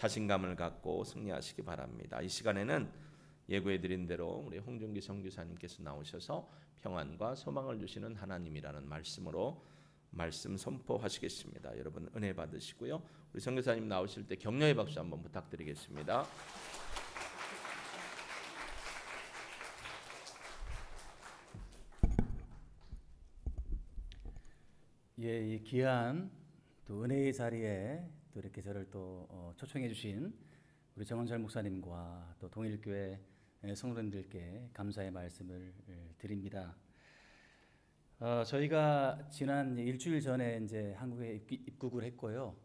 자신감을 갖고 승리하시기 바랍니다. 이 시간에는 예고해드린 대로 우리 홍준기 선교사님께서 나오셔서 평안과 소망을 주시는 하나님이라는 말씀으로 말씀 선포하시겠습니다. 여러분 은혜 받으시고요. 우리 선교사님 나오실 때 격려의 박수 한번 부탁드리겠습니다. 예, 이 귀한 또 은혜의 자리에 또 이렇게 저를 또 초청해 주신 우리 정원철 목사님과 또 동일교회 성도님들께 감사의 말씀을 드립니다. 저희가 지난 일주일 전에 이제 한국에 입국을 했고요.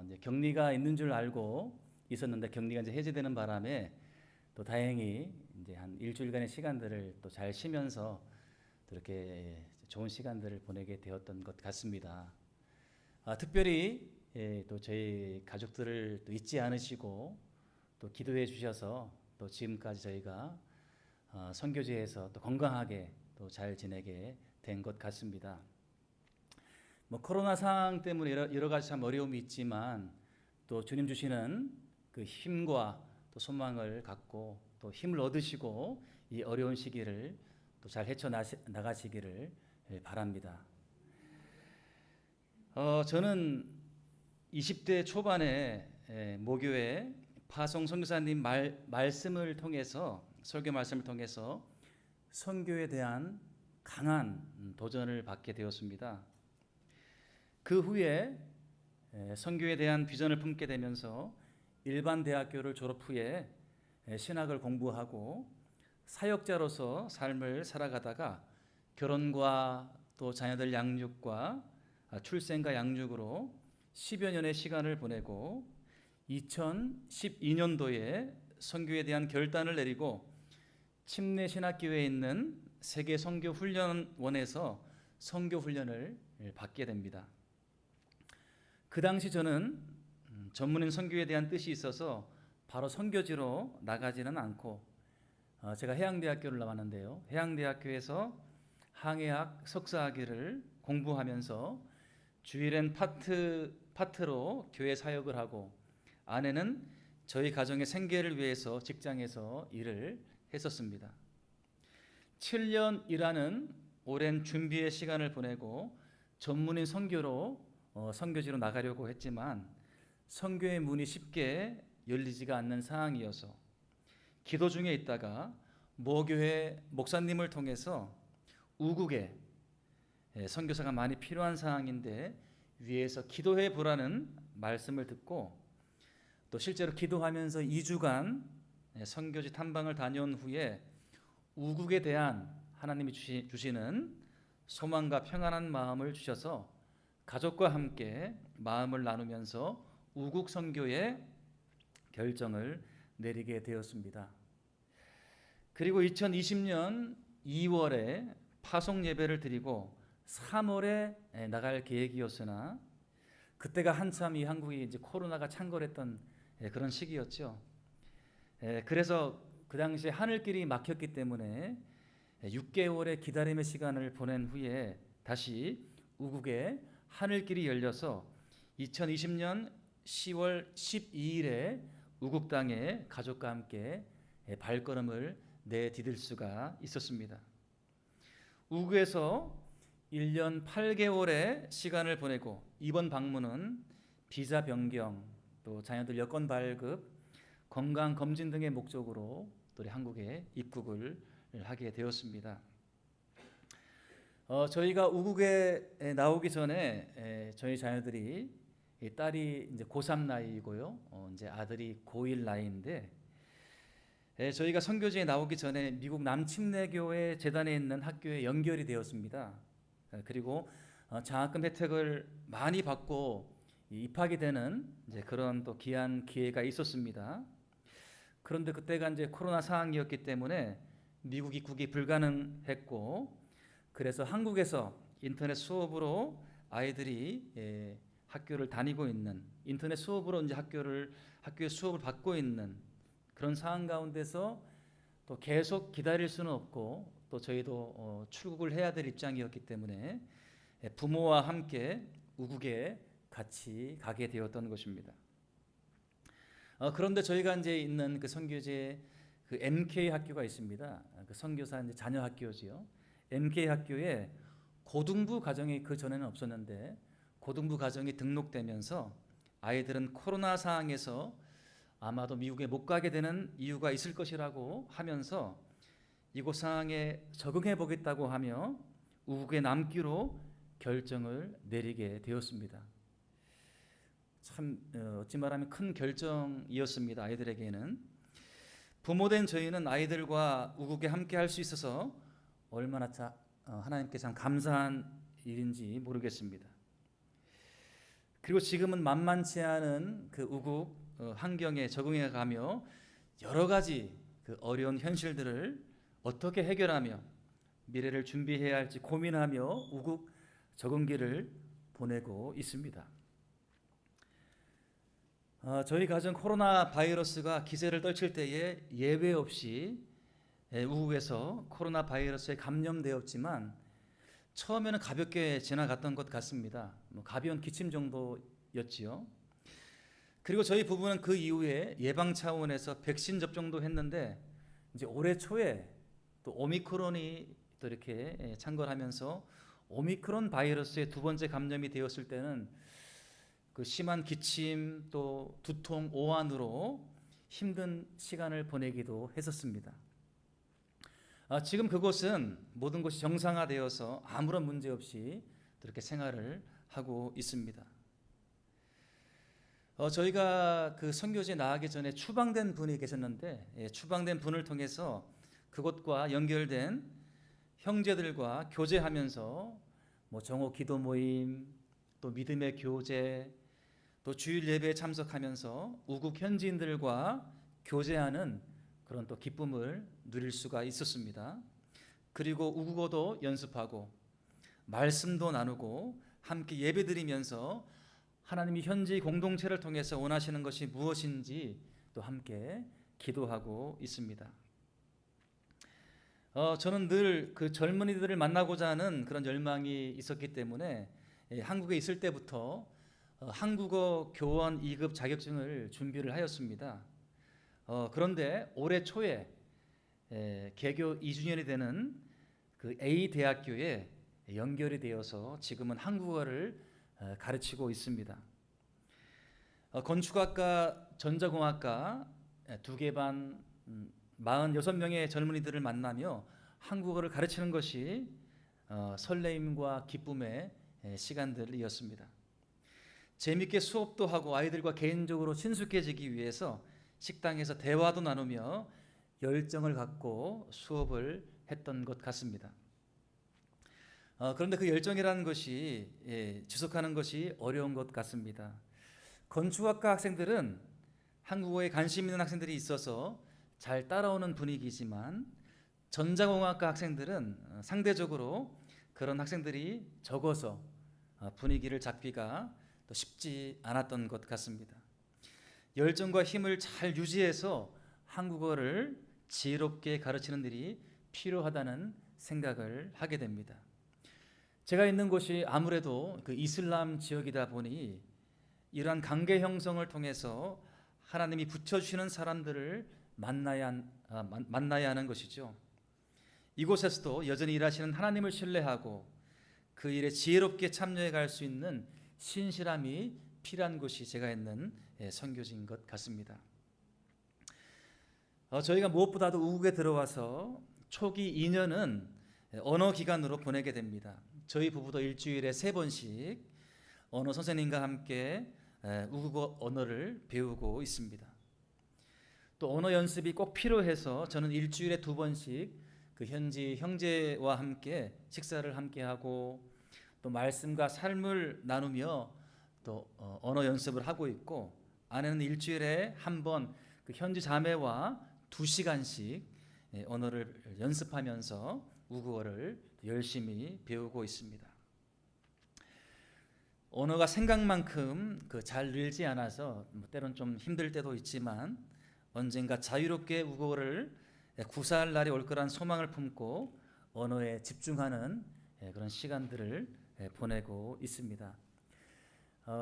이제 격리가 있는 줄 알고 있었는데 격리가 이제 해제되는 바람에 또 다행히 이제 한 일주일간의 시간들을 또 잘 쉬면서 또 이렇게 좋은 시간들을 보내게 되었던 것 같습니다. 특별히 또 저희 가족들을 또 잊지 않으시고 또 기도해 주셔서 또 지금까지 저희가 선교지에서 또 건강하게 또 잘 지내게 된 것 같습니다. 뭐 코로나 상황 때문에 여러 가지 참 어려움이 있지만 또 주님 주시는 그 힘과 또 소망을 갖고 또 힘을 얻으시고 이 어려운 시기를 또 잘 헤쳐 나가시기를 바랍니다. 저는 20대 초반에 모교회 파송 선교사님 말씀을 통해서 설교 말씀을 통해서 선교에 대한 강한 도전을 받게 되었습니다. 그 후에 선교에 대한 비전을 품게 되면서 일반 대학교를 졸업 후에 신학을 공부하고 사역자로서 삶을 살아가다가 결혼과 또 자녀들 양육과 출생과 양육으로 10여 년의 시간을 보내고 2012년도에 선교에 대한 결단을 내리고 침례신학교에 있는 세계 선교 훈련원에서 선교 훈련을 받게 됩니다. 그 당시 저는 전문인 선교에 대한 뜻이 있어서 바로 선교지로 나가지는 않고 제가 해양대학교를 나왔는데요. 해양대학교에서 항해학 석사학위를 공부하면서 주일엔 파트로 교회 사역을 하고 아내는 저희 가정의 생계를 위해서 직장에서 일을 했었습니다. 7년이라는 오랜 준비의 시간을 보내고 전문인 선교로 선교지로 나가려고 했지만 선교의 문이 쉽게 열리지가 않는 상황이어서 기도 중에 있다가 모교회 목사님을 통해서 우국에 선교사가 많이 필요한 상황인데 위에서 기도해 보라는 말씀을 듣고 또 실제로 기도하면서 2주간 선교지 탐방을 다녀온 후에 우국에 대한 하나님이 주시는 소망과 평안한 마음을 주셔서 가족과 함께 마음을 나누면서 우국 선교의 결정을 내리게 되었습니다. 그리고 2020년 2월에 파송 예배를 드리고 3월에 나갈 계획이었으나 그때가 한참 이 한국이 이제 코로나가 창궐했던 그런 시기였죠. 그래서 그 당시에 하늘길이 막혔기 때문에 6개월의 기다림의 시간을 보낸 후에 다시 우국에 하늘길이 열려서 2020년 10월 12일에 우국 땅에 가족과 함께 발걸음을 내디딜 수가 있었습니다. 우국에서 1년 8개월의 시간을 보내고 이번 방문은 비자 변경, 또 자녀들 여권 발급, 건강 검진 등의 목적으로 또 한국에 입국을 하게 되었습니다. 저희가 우국에 나오기 전에 저희 자녀들이 딸이 이제 고3 나이이고요, 이제 아들이 고1 나이인데 저희가 선교지에 나오기 전에 미국 남침례교회 재단에 있는 학교에 연결이 되었습니다. 그리고 장학금 혜택을 많이 받고 입학이 되는 이제 그런 또 귀한 기회가 있었습니다. 그런데 그때가 이제 코로나 상황이었기 때문에 미국 입국이 불가능했고 그래서 한국에서 인터넷 수업으로 아이들이 학교를 다니고 있는 인터넷 수업으로 이제 학교에 수업을 받고 있는 그런 상황 가운데서 또 계속 기다릴 수는 없고 또 저희도 출국을 해야 될 입장이었기 때문에 부모와 함께 우국에 같이 가게 되었던 것입니다. 그런데 저희가 이제 있는 그 선교제 그 MK 학교가 있습니다. 그 선교사 이제 자녀 학교지요. MK 학교에 고등부 과정이 그 전에는 없었는데 고등부 과정이 등록되면서 아이들은 코로나 상황에서 아마도 미국에 못 가게 되는 이유가 있을 것이라고 하면서 이곳 상황에 적응해 보겠다고 하며 우국에 남기로 결정을 내리게 되었습니다. 참 어찌 말하면 큰 결정이었습니다. 아이들에게는. 부모된 저희는 아이들과 우국에 함께 할 수 있어서 얼마나 하나님께 참 감사한 일인지 모르겠습니다. 그리고 지금은 만만치 않은 그 우국 환경에 적응해 가며 여러 가지 그 어려운 현실들을 어떻게 해결하며 미래를 준비해야 할지 고민하며 우국 적응기를 보내고 있습니다. 저희 가정 코로나 바이러스가 기세를 떨칠 때에 예외 없이 우국에서 코로나 바이러스에 감염되었지만 처음에는 가볍게 지나갔던 것 같습니다. 가벼운 기침 정도였지요. 그리고 저희 부부는 그 이후에 예방 차원에서 백신 접종도 했는데 이제 올해 초에 또 오미크론이 또 이렇게 창궐하면서 오미크론 바이러스의 두 번째 감염이 되었을 때는 그 심한 기침 또 두통 오한으로 힘든 시간을 보내기도 했었습니다. 지금 그곳은 모든 것이 정상화되어서 아무런 문제 없이 이렇게 생활을 하고 있습니다. 저희가 그 선교지에 나가기 전에 추방된 분이 계셨는데 추방된 분을 통해서 그곳과 연결된 형제들과 교제하면서 정오 기도 모임 또 믿음의 교제 또 주일 예배에 참석하면서 우국 현지인들과 교제하는 그런 또 기쁨을 누릴 수가 있었습니다. 그리고 우국어도 연습하고 말씀도 나누고 함께 예배드리면서 하나님이 현지 공동체를 통해서 원하시는 것이 무엇인지 또 함께 기도하고 있습니다. 저는 늘 그 젊은이들을 만나고자 하는 그런 열망이 있었기 때문에 한국에 있을 때부터 한국어 교원 2급 자격증을 준비를 하였습니다. 그런데 올해 초에 개교 2주년이 되는 그 A 대학교에 연결이 되어서 지금은 한국어를 가르치고 있습니다. 건축학과, 전자공학과 두 개 반 46명의 젊은이들을 만나며 한국어를 가르치는 것이 설레임과 기쁨의 시간들이었습니다. 재밌게 수업도 하고 아이들과 개인적으로 친숙해지기 위해서 식당에서 대화도 나누며 열정을 갖고 수업을 했던 것 같습니다. 그런데 그 열정이라는 것이 지속하는 것이 어려운 것 같습니다. 건축학과 학생들은 한국어에 관심 있는 학생들이 있어서 잘 따라오는 분위기지만 전자공학과 학생들은 상대적으로 그런 학생들이 적어서 분위기를 잡기가 또 쉽지 않았던 것 같습니다. 열정과 힘을 잘 유지해서 한국어를 지혜롭게 가르치는 일이 필요하다는 생각을 하게 됩니다. 제가 있는 곳이 아무래도 그 이슬람 지역이다 보니 이러한 관계 형성을 통해서 하나님이 붙여주시는 사람들을 만나야 하는 것이죠. 이곳에서도 여전히 일하시는 하나님을 신뢰하고 그 일에 지혜롭게 참여해 갈 수 있는 신실함이 필요한 곳이 제가 있는 선교지인 것 같습니다. 저희가 무엇보다도 우국에 들어와서 초기 2년은 언어 기간으로 보내게 됩니다. 저희 부부도 일주일에 3번씩 언어 선생님과 함께 우국어 언어를 배우고 있습니다. 또 언어 연습이 꼭 필요해서 저는 일주일에 2번씩 그 현지 형제와 함께 식사를 함께 하고 또 말씀과 삶을 나누며 또 언어 연습을 하고 있고 아내는 일주일에 1번 그 현지 자매와 2시간씩 언어를 연습하면서 우국어를 열심히 배우고 있습니다. 언어가 생각만큼 잘 늘지 않아서 때론 좀 힘들 때도 있지만 언젠가 자유롭게 우국어를 구사할 날이 올 거란 소망을 품고 언어에 집중하는 그런 시간들을 보내고 있습니다.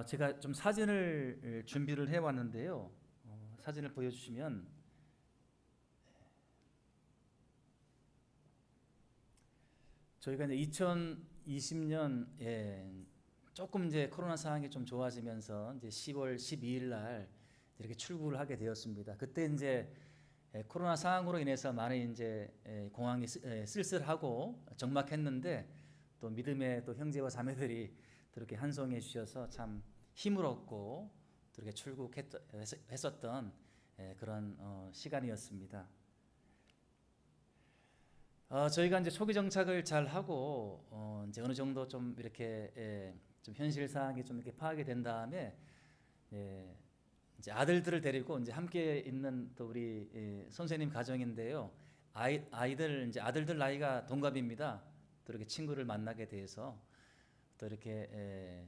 제가 좀 사진을 준비를 해왔는데요. 사진을 보여주시면 저희가 이제 2020년 조금 이제 코로나 상황이 좀 좋아지면서 이제 10월 12일 날 이렇게 출국을 하게 되었습니다. 그때 이제 코로나 상황으로 인해서 많이 이제 공항이 쓸쓸하고 적막했는데 또 믿음의 또 형제와 자매들이 또 이렇게 환송해 주셔서 참 힘을 얻고 또 이렇게 출국했었던 그런 시간이었습니다. 저희가 이제 초기 정착을 잘 하고 이제 어느 정도 좀 이렇게 좀 현실 사항이 좀 이렇게 파악이 된 다음에 이제 아들들을 데리고 이제 함께 있는 또 우리 선생님 가정인데요. 아이들 이제 아들들 나이가 동갑입니다. 또 이렇게 친구를 만나게 돼서 또 이렇게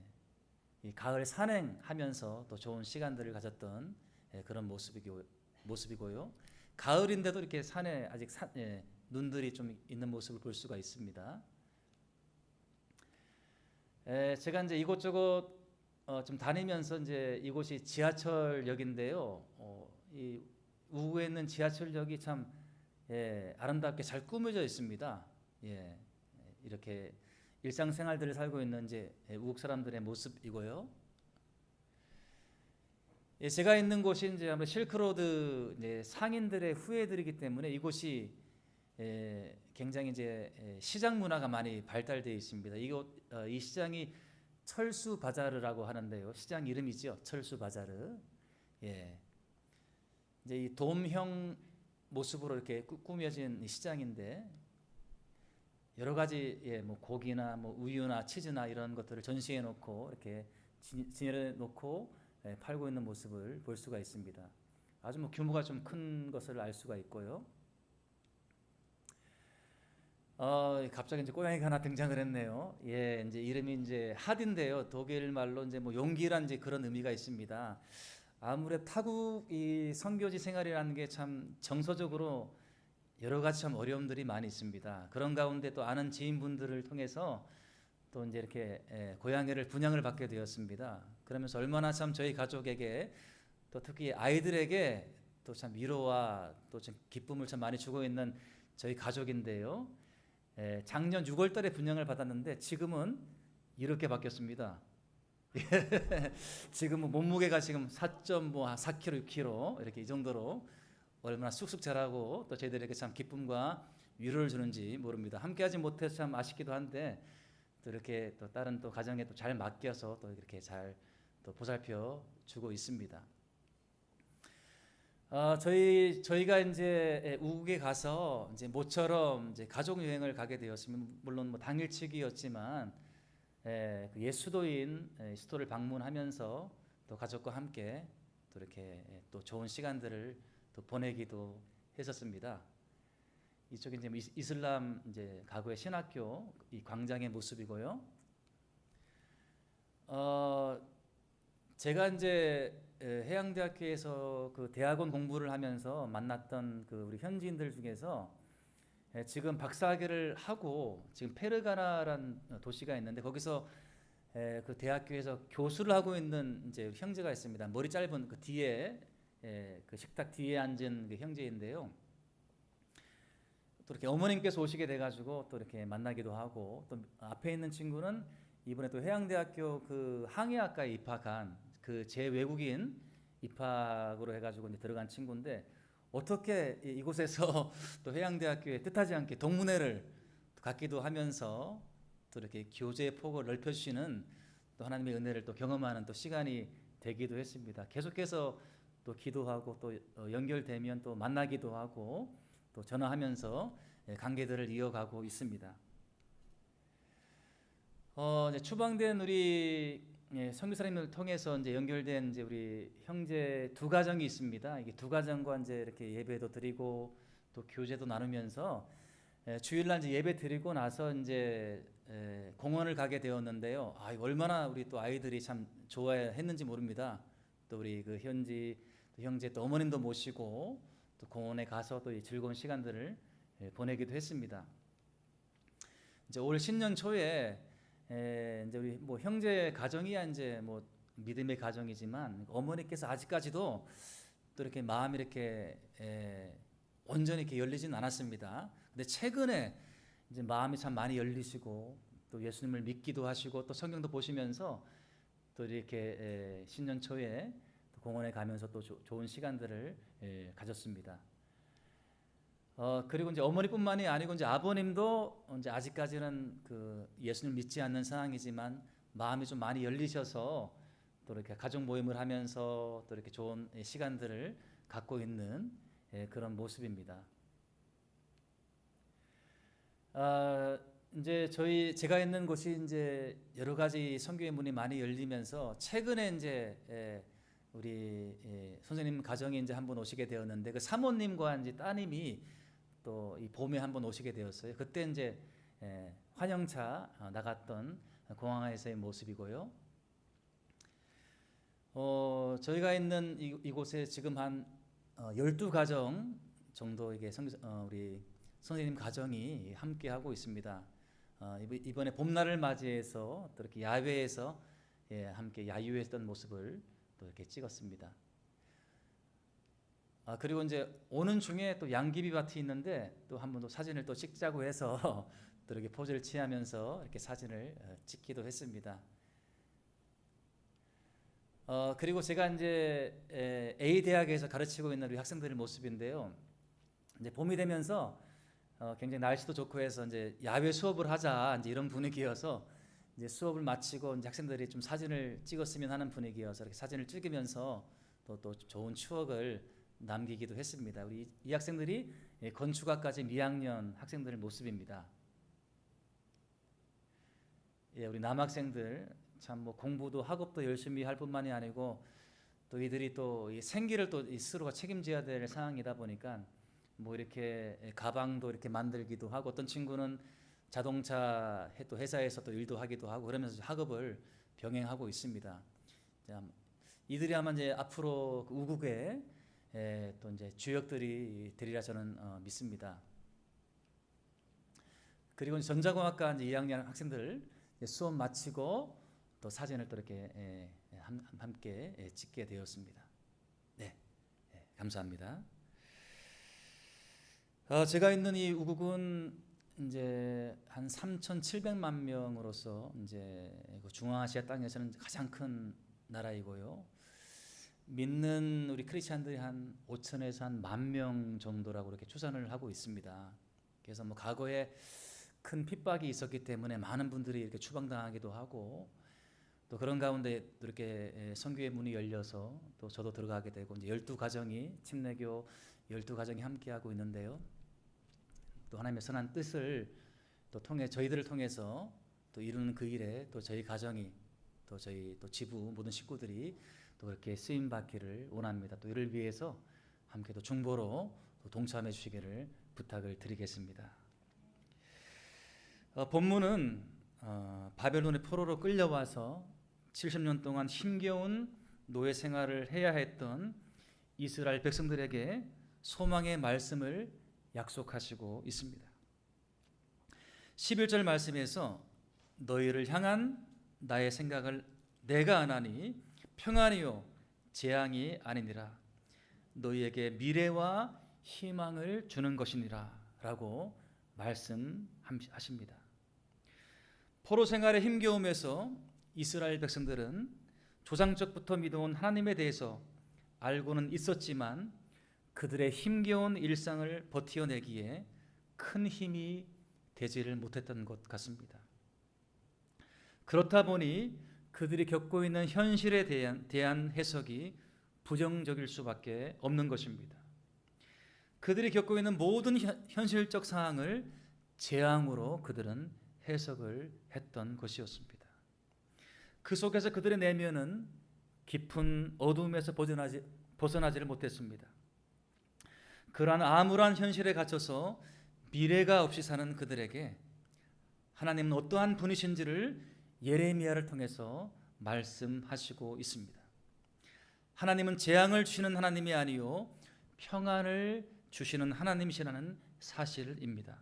이 가을 산행하면서 또 좋은 시간들을 가졌던 그런 모습이고요. 가을인데도 이렇게 산에 아직 눈들이 좀 있는 모습을 볼 수가 있습니다. 제가 이제 이곳저곳 좀 다니면서 이제 이곳이 지하철역인데요. 이 우구에 있는 지하철역이 참 아름답게 잘 꾸며져 있습니다. 이렇게 일상생활들을 살고 있는 이제 우국 사람들의 모습이고요. 제가 있는 곳이 이제 아무래도 실크로드 이제 상인들의 후예들이기 때문에 이곳이 굉장히 이제 시장 문화가 많이 발달되어 있습니다. 이 시장이 철수 바자르라고 하는데요. 시장 이름이죠. 철수 바자르. 이제 이 돔형 모습으로 이렇게 꾸며진 시장인데 여러 가지 뭐 고기나 뭐 우유나 치즈나 이런 것들을 전시해 놓고 이렇게 진열해 놓고 팔고 있는 모습을 볼 수가 있습니다. 아주 뭐 규모가 좀 큰 것을 알 수가 있고요. 갑자기 이제 고양이가 하나 등장을 했네요. 이제 이름이 이제 핫인데요. 독일 말로 이제 뭐 용기란 이제 그런 의미가 있습니다. 아무래도 타국 이 선교지 생활이라는 게 참 정서적으로 여러 가지 참 어려움들이 많이 있습니다. 그런 가운데 또 아는 지인분들을 통해서 또 이제 이렇게 고양이를 분양을 받게 되었습니다. 그러면서 얼마나 참 저희 가족에게 또 특히 아이들에게 또 참 위로와 또 참 기쁨을 참 많이 주고 있는 저희 가족인데요. 작년 6월 달에 분양을 받았는데 지금은 이렇게 바뀌었습니다. 지금은 몸무게가 지금 4.4kg 이렇게 이 정도로 얼마나 쑥쑥 자라고 또 저희들에게 참 기쁨과 위로를 주는지 모릅니다. 함께하지 못해서 참 아쉽기도 한데 또 이렇게 또 다른 또 가정에 또 잘 맡겨서 또 이렇게 잘 또 보살펴 주고 있습니다. 저희가 이제 우국에 가서 이제 모처럼 이제 가족 여행을 가게 되었으면 물론 뭐 당일치기였지만 그 옛 수도인 수도를 방문하면서 또 가족과 함께 또 이렇게 또 좋은 시간들을 또 보내기도 했었습니다. 이쪽이 이제 이슬람 이제 가구의 신학교 이 광장의 모습이고요. 제가 이제 해양대학교에서 그 대학원 공부를 하면서 만났던 그 우리 현지인들 중에서 지금 박사학위를 하고 지금 페르가나라는 도시가 있는데 거기서 그 대학교에서 교수를 하고 있는 이제 형제가 있습니다. 머리 짧은 그 뒤에 그 식탁 뒤에 앉은 그 형제인데요. 또 이렇게 어머님께서 오시게 돼가지고 또 이렇게 만나기도 하고 또 앞에 있는 친구는 이번에 또 해양대학교 그 항해학과에 입학한 그 재외국인 입학으로 해가지고 이제 들어간 친구인데 어떻게 이곳에서 또 해양대학교에 뜻하지 않게 동문회를 갖기도 하면서 또 이렇게 교제의 폭을 넓혀주시는 또 하나님의 은혜를 또 경험하는 또 시간이 되기도 했습니다. 계속해서 또 기도하고 또 연결되면 또 만나기도 하고 또 전화하면서 관계들을 이어가고 있습니다. 이제 추방된 우리 선교사님을 통해서 이제 연결된 이제 우리 형제 두 가정이 있습니다. 이게 두 가정과 이제 이렇게 예배도 드리고 또 교제도 나누면서 주일날 이제 예배 드리고 나서 이제 공원을 가게 되었는데요. 얼마나 우리 또 아이들이 참 좋아했는지 모릅니다. 또 우리 그 형제 또 어머님도 모시고 또 공원에 가서 또 이 즐거운 시간들을 보내기도 했습니다. 이제 올 신년 초에 이제 우리 뭐 형제 가정이야 이제 뭐 믿음의 가정이지만 어머니께서 아직까지도 또 이렇게 마음이 이렇게 온전히 이렇게 열리진 않았습니다. 근데 최근에 이제 마음이 참 많이 열리시고 또 예수님을 믿기도 하시고 또 성경도 보시면서 또 이렇게 신년 초에 또 공원에 가면서 또 좋은 시간들을 가졌습니다. 그리고 이제 어머니뿐만이 아니고 이제 아버님도 이제 아직까지는 그 예수님 믿지 않는 상황이지만 마음이 좀 많이 열리셔서 또 이렇게 가족 모임을 하면서 또 이렇게 좋은 시간들을 갖고 있는 그런 모습입니다. 이제 제가 있는 곳이 이제 여러 가지 선교의 문이 많이 열리면서 최근에 이제 우리 선생님 가정에 이제 한번 오시게 되었는데 그 사모님과 이제 따님이 또 이 봄에 한번 오시게 되었어요. 그때 이제 환영차 나갔던 공항에서의 모습이고요. 저희가 있는 이곳에 지금 한 12가정 정도 이게 우리 선생님 가정이 함께 하고 있습니다. 이번에 봄날을 맞이해서 또 이렇게 야외에서 함께 야유했던 모습을 또 이렇게 찍었습니다. 그리고 이제 오는 중에 또 양귀비 밭이 있는데 또 한 번 더 사진을 또 찍자고 해서 또 이렇게 포즈를 취하면서 이렇게 사진을 찍기도 했습니다. 그리고 제가 이제 A 대학에서 가르치고 있는 우리 학생들의 모습인데요. 이제 봄이 되면서 굉장히 날씨도 좋고 해서 이제 야외 수업을 하자 이제 이런 분위기여서 이제 수업을 마치고 이제 학생들이 좀 사진을 찍었으면 하는 분위기여서 이렇게 사진을 찍으면서 또 좋은 추억을 남기기도 했습니다. 우리 이 학생들이 건축학과지 2학년 학생들의 모습입니다. 우리 남학생들 참 뭐 공부도 학업도 열심히 할 뿐만이 아니고 또 이들이 또 이 생계를 또 스스로가 책임져야 될 상황이다 보니까 뭐 이렇게 가방도 이렇게 만들기도 하고 어떤 친구는 자동차 또 회사에서 또 일도 하기도 하고 그러면서 학업을 병행하고 있습니다. 이들이 아마 이제 앞으로 그 우국에 또 이제 주역들이 되리라 저는 믿습니다. 그리고 전자공학과 이제 2학년 학생들 수업 마치고 또 사진을 또 이렇게 함께 찍게 되었습니다. 네, 감사합니다. 제가 있는 이 우국은 이제 한 3,700만 명으로서 이제 중앙아시아 땅에서는 가장 큰 나라이고요. 믿는 우리 크리스천들이 한 5천에서 한 10,000명 정도라고 이렇게 추산을 하고 있습니다. 그래서 뭐 과거에 큰 핍박이 있었기 때문에 많은 분들이 이렇게 추방당하기도 하고 또 그런 가운데 이렇게 선교의 문이 열려서 또 저도 들어가게 되고 이제 12가정이 침례교 12가정이 함께하고 있는데요. 또 하나님의 선한 뜻을 또 저희들을 통해서 또 이루는 그 일에 또 저희 가정이 또 저희 또 지부 모든 식구들이 또 그렇게 쓰임 받기를 원합니다. 또 이를 위해서 함께 또 중보로 또 동참해 주시기를 부탁을 드리겠습니다. 본문은 바벨론의 포로로 끌려와서 70년 동안 힘겨운 노예 생활을 해야 했던 이스라엘 백성들에게 소망의 말씀을 약속하시고 있습니다. 11절 말씀에서 너희를 향한 나의 생각을 내가 아나니 평안이요 재앙이 아니니라 너희에게 미래와 희망을 주는 것이니라 라고 말씀하십니다. 포로 생활의 힘겨움에서 이스라엘 백성들은 조상적부터 믿어온 하나님에 대해서 알고는 있었지만 그들의 힘겨운 일상을 버티어내기에 큰 힘이 되지를 못했던 것 같습니다. 그렇다 보니 그들이 겪고 있는 현실에 대한 해석이 부정적일 수밖에 없는 것입니다. 그들이 겪고 있는 모든 현실적 상황을 재앙으로 그들은 해석을 했던 것이었습니다. 그 속에서 그들의 내면은 깊은 어둠에서 벗어나지를 못했습니다. 그러한 암울한 현실에 갇혀서 미래가 없이 사는 그들에게 하나님은 어떠한 분이신지를 예레미야를 통해서 말씀하시고 있습니다. 하나님은 재앙을 주시는 하나님이 아니요 평안을 주시는 하나님이시라는 사실입니다.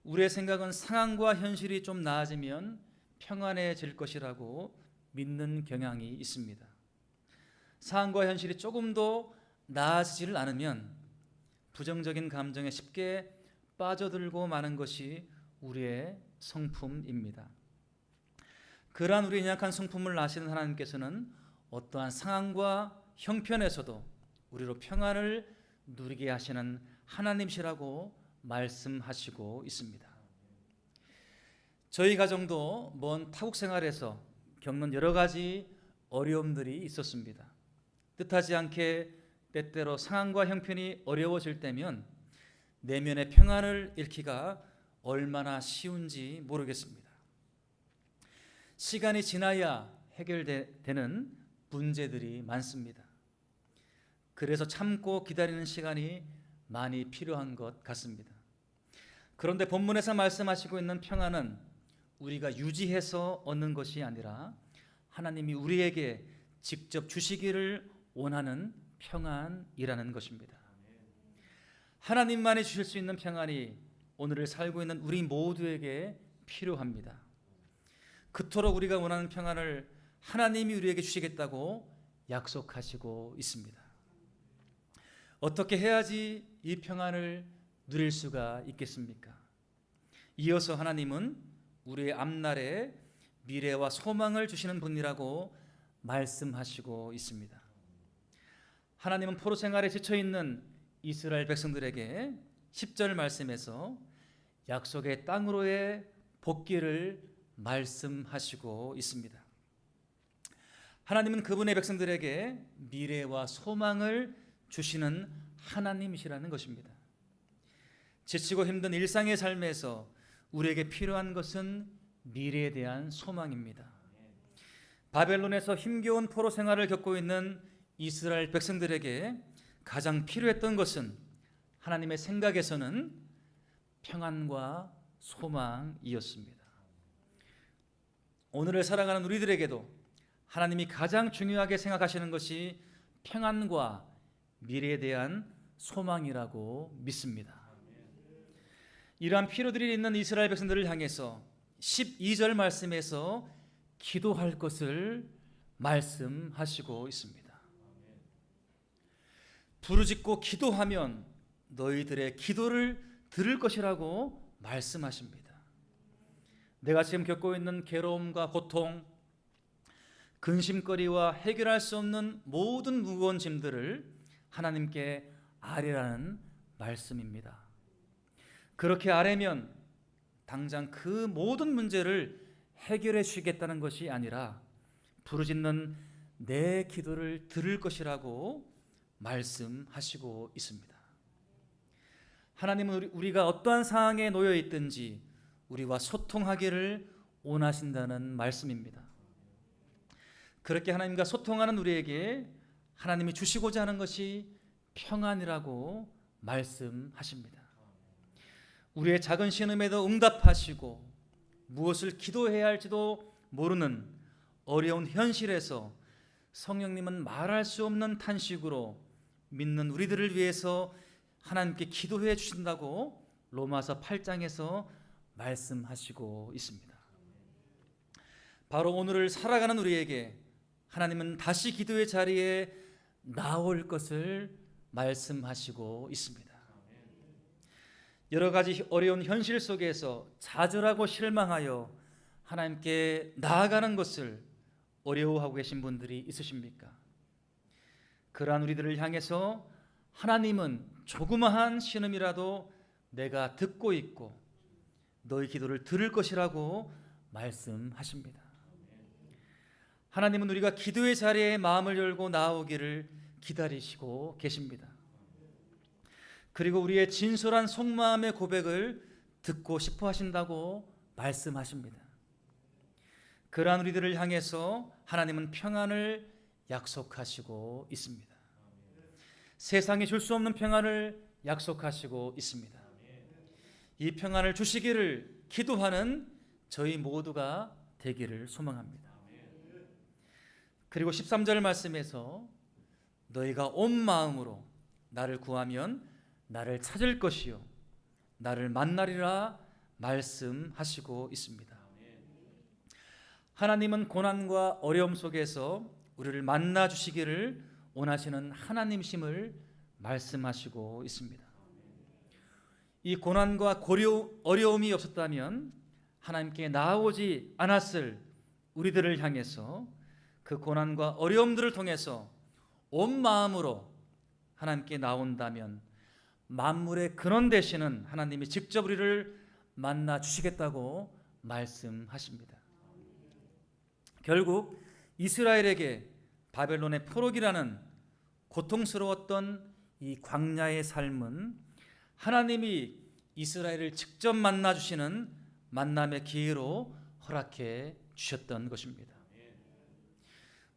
우리의 생각은 상황과 현실이 좀 나아지면 평안해질 것이라고 믿는 경향이 있습니다. 상황과 현실이 조금도 나아지지를 않으면 부정적인 감정에 쉽게 빠져들고 마는 것이 우리의 성품입니다. 그러한 우리의 연약한 성품을 아시는 하나님께서는 어떠한 상황과 형편에서도 우리로 평안을 누리게 하시는 하나님이시라고 말씀하시고 있습니다. 저희 가정도 먼 타국 생활에서 겪는 여러 가지 어려움들이 있었습니다. 뜻하지 않게 때때로 상황과 형편이 어려워질 때면 내면의 평안을 잃기가 얼마나 쉬운지 모르겠습니다. 시간이 지나야 해결되는 문제들이 많습니다. 그래서 참고 기다리는 시간이 많이 필요한 것 같습니다. 그런데 본문에서 말씀하시고 있는 평안은 우리가 유지해서 얻는 것이 아니라 하나님이 우리에게 직접 주시기를 원하는 평안이라는 것입니다. 하나님만이 주실 수 있는 평안이 오늘을 살고 있는 우리 모두에게 필요합니다. 그토록 우리가 원하는 평안을 하나님이 우리에게 주시겠다고 약속하시고 있습니다. 어떻게 해야지 이 평안을 누릴 수가 있겠습니까? 이어서 하나님은 우리의 앞날에 미래와 소망을 주시는 분이라고 말씀하시고 있습니다. 하나님은 포로 생활에 지쳐있는 이스라엘 백성들에게 10절 말씀에서 약속의 땅으로의 복귀를 말씀하시고 있습니다. 하나님은 그분의 백성들에게 미래와 소망을 주시는 하나님이시라는 것입니다. 지치고 힘든 일상의 삶에서 우리에게 필요한 것은 미래에 대한 소망입니다. 바벨론에서 힘겨운 포로 생활을 겪고 있는 이스라엘 백성들에게 가장 필요했던 것은 하나님의 생각에서는 평안과 소망이었습니다. 오늘을 살아가는 우리들에게도 하나님이 가장 중요하게 생각하시는 것이 평안과 미래에 대한 소망이라고 믿습니다. 이러한 필요들이 있는 이스라엘 백성들을 향해서 12절 말씀에서 기도할 것을 말씀하시고 있습니다. 부르짖고 기도하면 너희들의 기도를 들을 것이라고 말씀하십니다. 내가 지금 겪고 있는 괴로움과 고통, 근심거리와 해결할 수 없는 모든 무거운 짐들을 하나님께 아뢰라는 말씀입니다. 그렇게 아뢰면 당장 그 모든 문제를 해결해 주시겠다는 것이 아니라 부르짖는 내 기도를 들을 것이라고 말씀하시고 있습니다. 하나님은 우리가 어떠한 상황에 놓여 있든지 우리와 소통하기를 원하신다는 말씀입니다. 그렇게 하나님과 소통하는 우리에게 하나님이 주시고자 하는 것이 평안이라고 말씀하십니다. 우리의 작은 신음에도 응답하시고 무엇을 기도해야 할지도 모르는 어려운 현실에서 성령님은 말할 수 없는 탄식으로 믿는 우리들을 위해서 하나님께 기도해 주신다고 로마서 8장에서 말씀하시고 있습니다. 바로 오늘을 살아가는 우리에게 하나님은 다시 기도의 자리에 나올 것을 말씀하시고 있습니다. 여러 가지 어려운 현실 속에서 좌절하고 실망하여 하나님께 나아가는 것을 어려워하고 계신 분들이 있으십니까? 그러한 우리들을 향해서 하나님은 조그마한 신음이라도 내가 듣고 있고 너희 기도를 들을 것이라고 말씀하십니다. 하나님은 우리가 기도의 자리에 마음을 열고 나오기를 기다리시고 계십니다. 그리고 우리의 진솔한 속마음의 고백을 듣고 싶어 하신다고 말씀하십니다. 그러한 우리들을 향해서 하나님은 평안을 약속하시고 있습니다. 세상이 줄 수 없는 평안을 약속하시고 있습니다. 이 평안을 주시기를 기도하는 저희 모두가 되기를 소망합니다. 그리고 13절 말씀에서 너희가 온 마음으로 나를 구하면 나를 찾을 것이요 나를 만나리라 말씀하시고 있습니다. 하나님은 고난과 어려움 속에서 우리를 만나 주시기를 원하시는 하나님심을 말씀하시고 있습니다. 이 고난과 어려움이 없었다면 하나님께 나아오지 않았을 우리들을 향해서 그 고난과 어려움들을 통해서 온 마음으로 하나님께 나온다면 만물의 근원 되시는 하나님이 직접 우리를 만나 주시겠다고 말씀하십니다. 결국 이스라엘에게 바벨론의 포로기라는 고통스러웠던 이 광야의 삶은 하나님이 이스라엘을 직접 만나 주시는 만남의 기회로 허락해 주셨던 것입니다.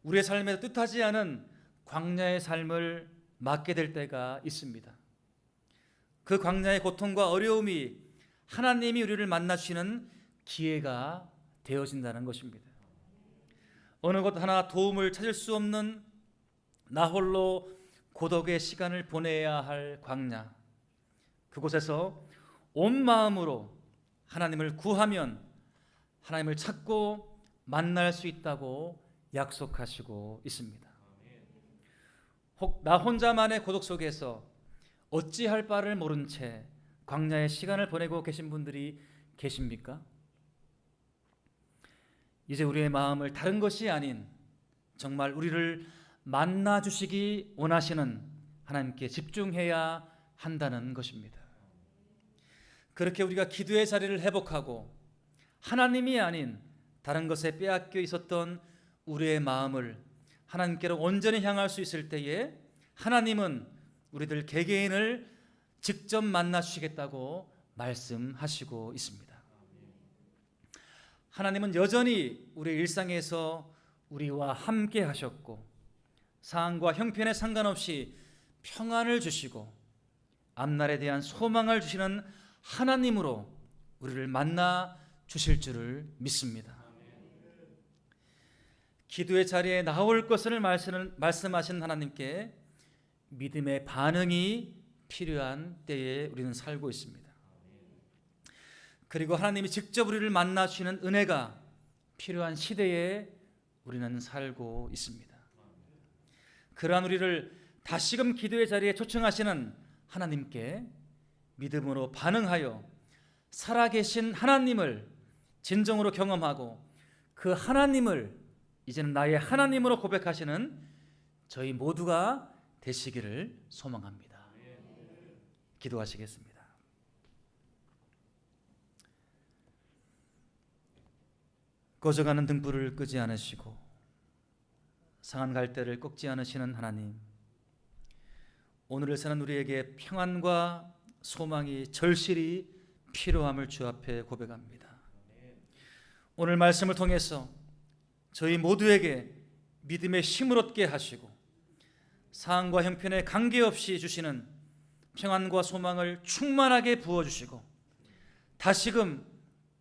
우리의 삶에서 뜻하지 않은 광야의 삶을 맞게 될 때가 있습니다. 그 광야의 고통과 어려움이 하나님이 우리를 만나 주시는 기회가 되어진다는 것입니다. 어느 것 하나 도움을 찾을 수 없는 나 홀로 고독의 시간을 보내야 할 광야, 그곳에서 온 마음으로 하나님을 구하면 하나님을 찾고 만날 수 있다고 약속하시고 있습니다. 혹 나 혼자만의 고독 속에서 어찌할 바를 모른 채 광야의 시간을 보내고 계신 분들이 계십니까? 이제 우리의 마음을 다른 것이 아닌 정말 우리를 만나 주시기 원하시는 하나님께 집중해야 한다는 것입니다. 그렇게 우리가 기도의 자리를 회복하고 하나님이 아닌 다른 것에 빼앗겨 있었던 우리의 마음을 하나님께로 온전히 향할 수 있을 때에 하나님은 우리들 개개인을 직접 만나 주시겠다고 말씀하시고 있습니다. 하나님은 여전히 우리 일상에서 우리와 함께 하셨고 상황과 형편에 상관없이 평안을 주시고 앞날에 대한 소망을 주시는 하나님으로 우리를 만나 주실 줄을 믿습니다. 기도의 자리에 나올 것을 말씀하신 하나님께 믿음의 반응이 필요한 때에 우리는 살고 있습니다. 그리고 하나님이 직접 우리를 만나 주시는 은혜가 필요한 시대에 우리는 살고 있습니다. 그러한 우리를 다시금 기도의 자리에 초청하시는 하나님께 믿음으로 반응하여 살아계신 하나님을 진정으로 경험하고 그 하나님을 이제는 나의 하나님으로 고백하시는 저희 모두가 되시기를 소망합니다. 기도하시겠습니다. 꺼져가는 등불을 끄지 않으시고 상한 갈대를 꺾지 않으시는 하나님, 오늘을 사는 우리에게 평안과 소망이 절실히 필요함을 주 앞에 고백합니다. 오늘 말씀을 통해서 저희 모두에게 믿음의 힘을 얻게 하시고 상황과 형편에 관계없이 주시는 평안과 소망을 충만하게 부어주시고 다시금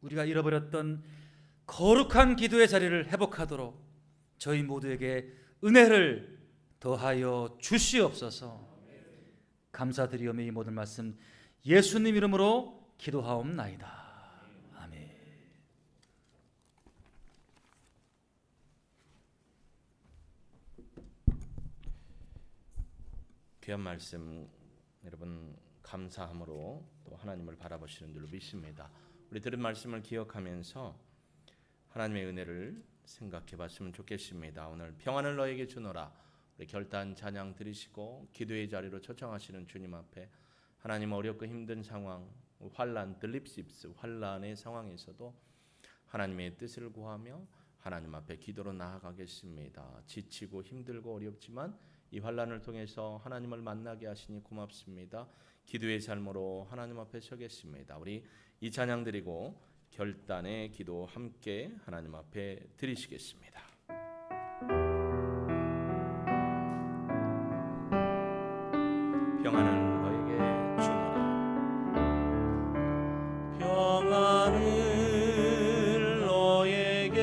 우리가 잃어버렸던 거룩한 기도의 자리를 회복하도록 저희 모두에게 은혜를 더하여 주시옵소서. 감사드리오며 이 모든 말씀 예수님 이름으로 기도하옵나이다. 아멘. 귀한 말씀 여러분 감사함으로 또 하나님을 바라보시는 줄로 믿습니다. 우리 들은 말씀을 기억하면서 하나님의 은혜를 생각해 봤으면 좋겠습니다. 오늘 평안을 너에게 주노라 우리 결단 찬양 드리시고 기도의 자리로 초청하시는 주님 앞에 하나님 어렵고 힘든 상황, 환난, 들립십스 환난의 상황에서도 하나님의 뜻을 구하며 하나님 앞에 기도로 나아가겠습니다. 지치고 힘들고 어렵지만 이 환난을 통해서 하나님을 만나게 하시니 고맙습니다. 기도의 삶으로 하나님 앞에 서겠습니다. 우리 이 찬양 드리고 결단의 기도 함께 하나님 앞에 드리시겠습니다. 평안을 너에게 주노라. 평안을 너에게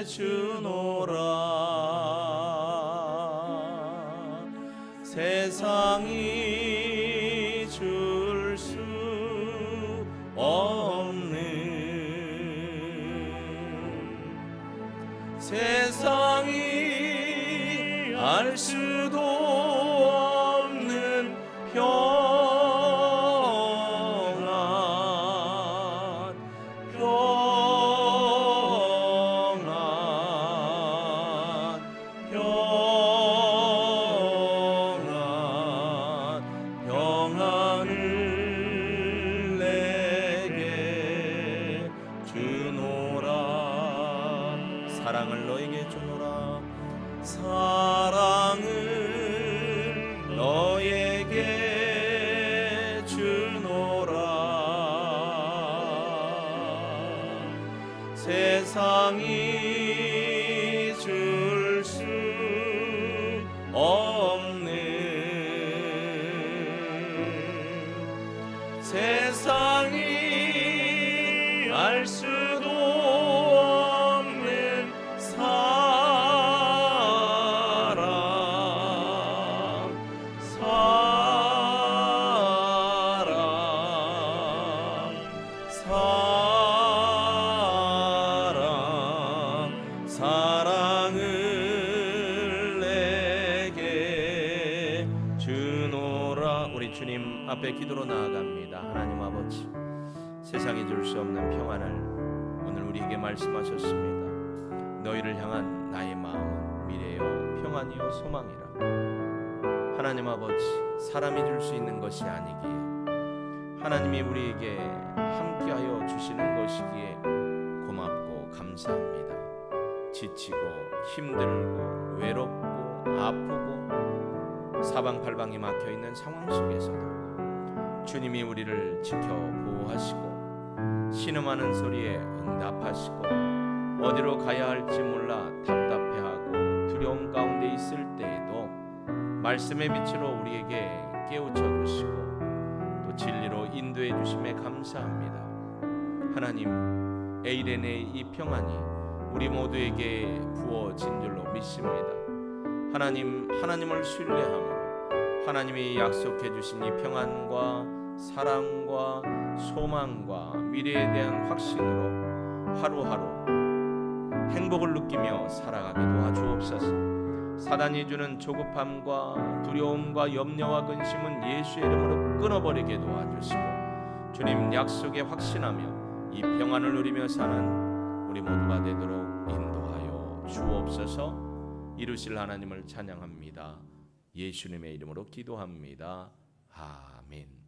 주노라. 세상이 줄 수 없는 세상이 알 수 없는 평안, 평안, 평안, 평안을 내게 주노라. 사랑을 너에게 주노라. 사랑을 너에게 주노라. 세상이 줄 수 없는, 세상이 알 수도 없는 사랑, 사랑, 사랑, 사랑을 내게 주노라. 우리 주님 앞에 기도로 나아갑니다. 하나님 아버지, 세상이 줄 수 없는 평안을 오늘 우리에게 말씀하셨습니다. 너희를 향한 나의 마음은 미래요 평안이요 소망이라. 하나님 아버지, 사람이 줄 수 있는 것이 아니기에 하나님이 우리에게 함께하여 주시는 것이기에 고맙고 감사합니다. 지치고 힘들고 외롭고 아프고 사방팔방이 막혀있는 상황 속에서도 주님이 우리를 지켜 보호하시고 신음하는 소리에 응답하시고 어디로 가야 할지 몰라 답답해하고 두려움 가운데 있을 때에도 말씀의 빛으로 우리에게 깨우쳐 주시고 또 진리로 인도해 주심에 감사합니다. 하나님, 에이렌의 이 평안이 우리 모두에게 부어진 줄로 믿습니다. 하나님, 하나님을 신뢰함으로 하나님이 약속해 주신 이 평안과 사랑과 소망과 미래에 대한 확신으로 하루하루 행복을 느끼며 살아가게 도와주옵소서. 사단이 주는 조급함과 두려움과 염려와 근심은 예수의 이름으로 끊어버리게 도와주시고 주님 약속에 확신하며 이 평안을 누리며 사는 우리 모두가 되도록 인도하여 주옵소서. 이루실 하나님을 찬양합니다. 예수님의 이름으로 기도합니다. 아멘.